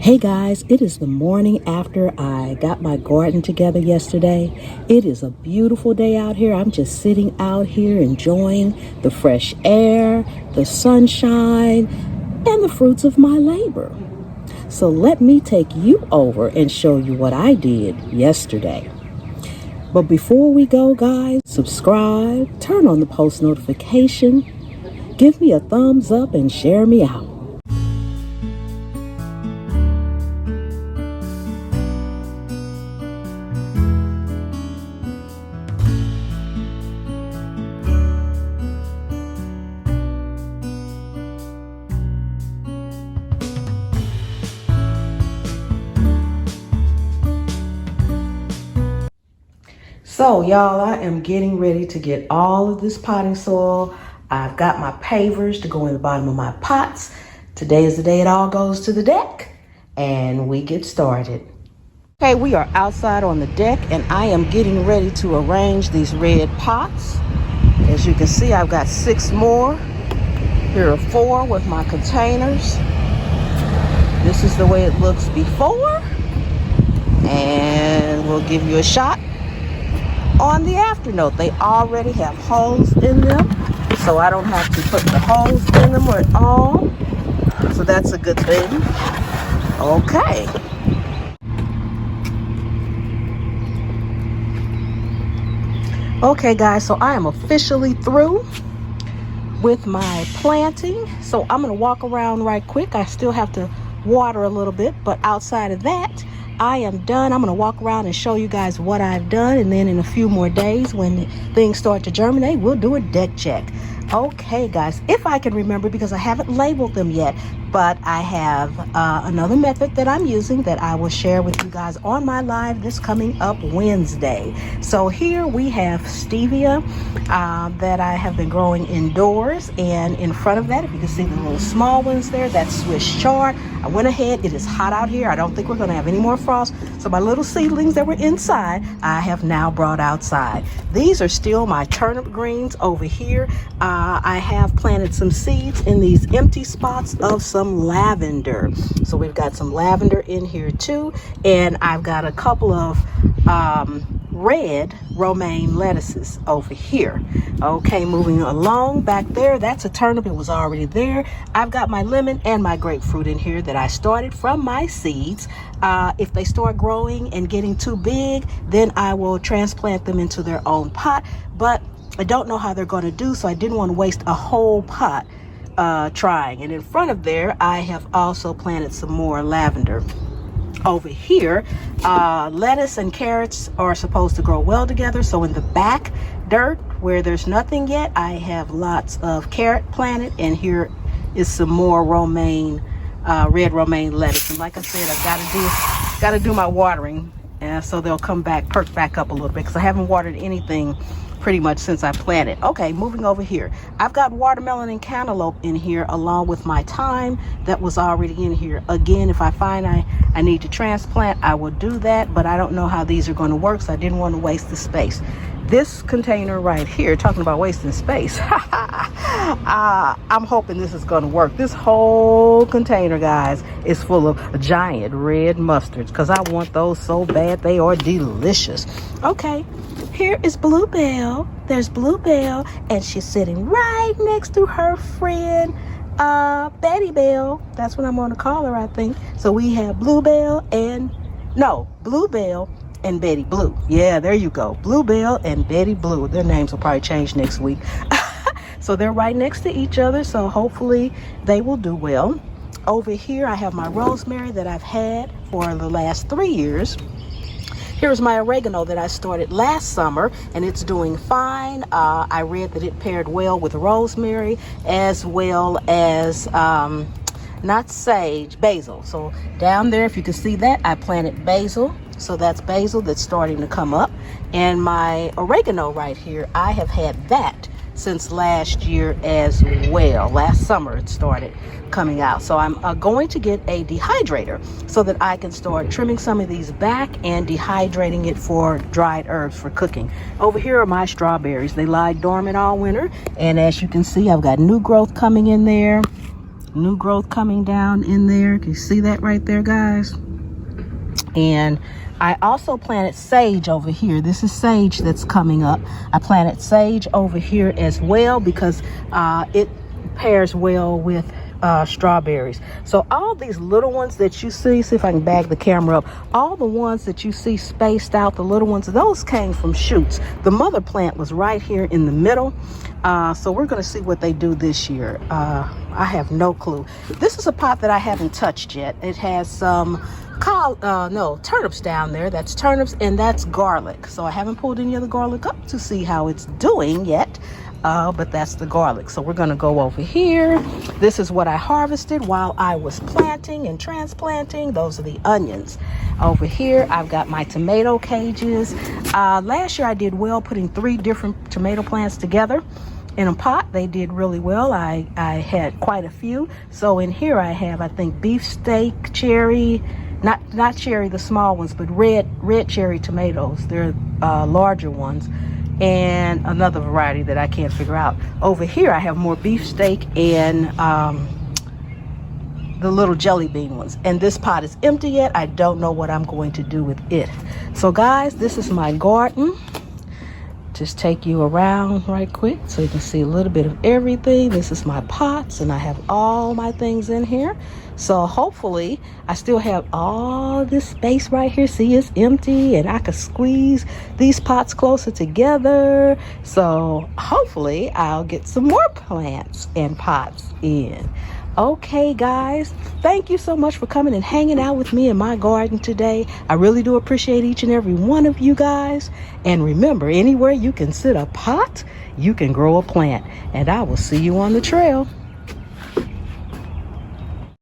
Hey guys, it is the morning after I got my garden together yesterday. It is a beautiful day out here. I'm just sitting out here enjoying the fresh air, the sunshine, and the fruits of my labor. So let me take you over and show you what I did yesterday. But before we go, guys, subscribe, turn on the post notification, give me a thumbs up, and share me out. So y'all, I am getting ready to get all of this potting soil. I've got my pavers to go in the bottom of my pots. Today is the day it all goes to the deck and we get started. Okay, we are outside on the deck and I am getting ready to arrange these red pots. As you can see, I've got 6 more. Here are 4 with my containers. This is the way it looks before. And we'll give you a shot on the after note. They already have holes in them, so I don't have to put the holes in them at all. So that's a good thing. Okay. Okay guys, so I am officially through with my planting. So I'm gonna walk around right quick. I still have to water a little bit, but outside of that, I am done. I'm going to walk around and show you guys what I've done. And then in a few more days, when things start to germinate, we'll do a deck check. Okay, guys, if I can remember, because I haven't labeled them yet, but I have another method that I'm using that I will share with you guys on my live this coming up Wednesday. So here we have stevia that I have been growing indoors, and in front of that, if you can see the little small ones there, that's Swiss chard. I went ahead, it is hot out here. I don't think we're going to have any more frost, so my little seedlings that were inside, I have now brought outside. These are still my turnip greens over here. I have planted some seeds in these empty spots of some lavender. So we've got some lavender in here too, and I've got a couple of red romaine lettuces over here. Okay, moving along back there, that's a turnip. It was already there. I've got my lemon and my grapefruit in here that I started from my seeds. If they start growing and getting too big, then I will transplant them into their own pot, but I don't know how they're going to do, so I didn't want to waste a whole pot trying. And in front of there, I have also planted some more lavender. Over here, lettuce and carrots are supposed to grow well together. So in the back dirt where there's nothing yet, I have lots of carrot planted, and here is some more romaine, red romaine lettuce. And like I said, I've got to do my watering, so they'll come back, perk back up a little bit, because I haven't watered anything pretty much since I planted. Okay, moving over here, I've got watermelon and cantaloupe in here along with my thyme that was already in here. Again, if I find I need to transplant, I will do that, but I don't know how these are going to work, so I didn't want to waste the space. This container right here, talking about wasting space, I'm hoping this is going to work. This whole container, guys, is full of giant red mustards, because I want those so bad. They are delicious. Okay, here is Bluebell. There's Bluebell, and she's sitting right next to her friend Betty Bell. That's what I'm going to call her, I think. So we have Bluebell and Betty Blue. Yeah, there you go. Bluebell and Betty Blue. Their names will probably change next week. So they're right next to each other, so hopefully they will do well. Over here, I have my rosemary that I've had for the last 3 years. Here's my oregano that I started last summer, and it's doing fine. I read that it paired well with rosemary, as well as not sage, basil. So down there, if you can see that, I planted basil. So that's basil that's starting to come up. And my oregano right here, I have had that since last year as well. Last summer it started coming out. So I'm going to get a dehydrator so that I can start trimming some of these back and dehydrating it for dried herbs for cooking. Over here are my strawberries. They lie dormant all winter, and as you can see, I've got new growth coming in there. New growth coming down in there. Can you see that right there, guys? And I also planted sage over here. This is sage that's coming up. I planted sage over here as well because it pairs well with strawberries. So all these little ones that you see if I can bag the camera up, all the ones that you see spaced out, the little ones, those came from shoots. The mother plant was right here in the middle. So we're going to see what they do this year. I have no clue. This is a pot that I haven't touched yet. It has some turnips down there. That's turnips and that's garlic. So I haven't pulled any of the garlic up to see how it's doing yet. But that's the garlic. So we're going to go over here. This is what I harvested while I was planting and transplanting. Those are the onions. Over here, I've got my tomato cages. Last year, I did well putting 3 different tomato plants together in a pot. They did really well. I had quite a few. So in here, I have, I think, beefsteak, cherry, not cherry, the small ones, but red cherry tomatoes. They're larger ones. And another variety that I can't figure out. Over here I have more beefsteak and the little jelly bean ones. And this pot is empty yet. I don't know what I'm going to do with it. So guys, this is my garden. Just take you around right quick so you can see a little bit of everything. This is my pots and I have all my things in here. So hopefully I still have all this space right here. See, it's empty and I could squeeze these pots closer together. So hopefully I'll get some more plants and pots in. Okay, guys, thank you so much for coming and hanging out with me in my garden today. I really do appreciate each and every one of you guys. And remember, anywhere you can sit a pot, you can grow a plant. And I will see you on the trail.